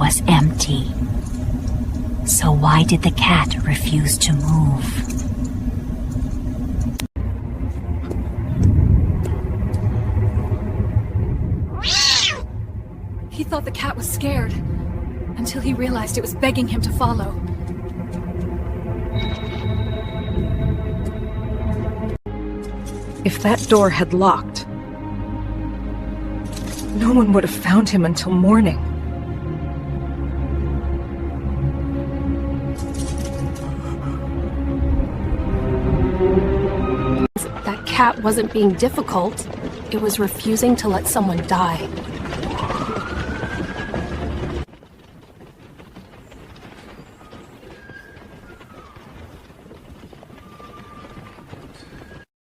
was empty. So why did the cat refuse to move? He thought the cat was scared, until he realized it was begging him to follow. If that door had locked, no one would have found him until morning. That cat wasn't being difficult. It was refusing to let someone die.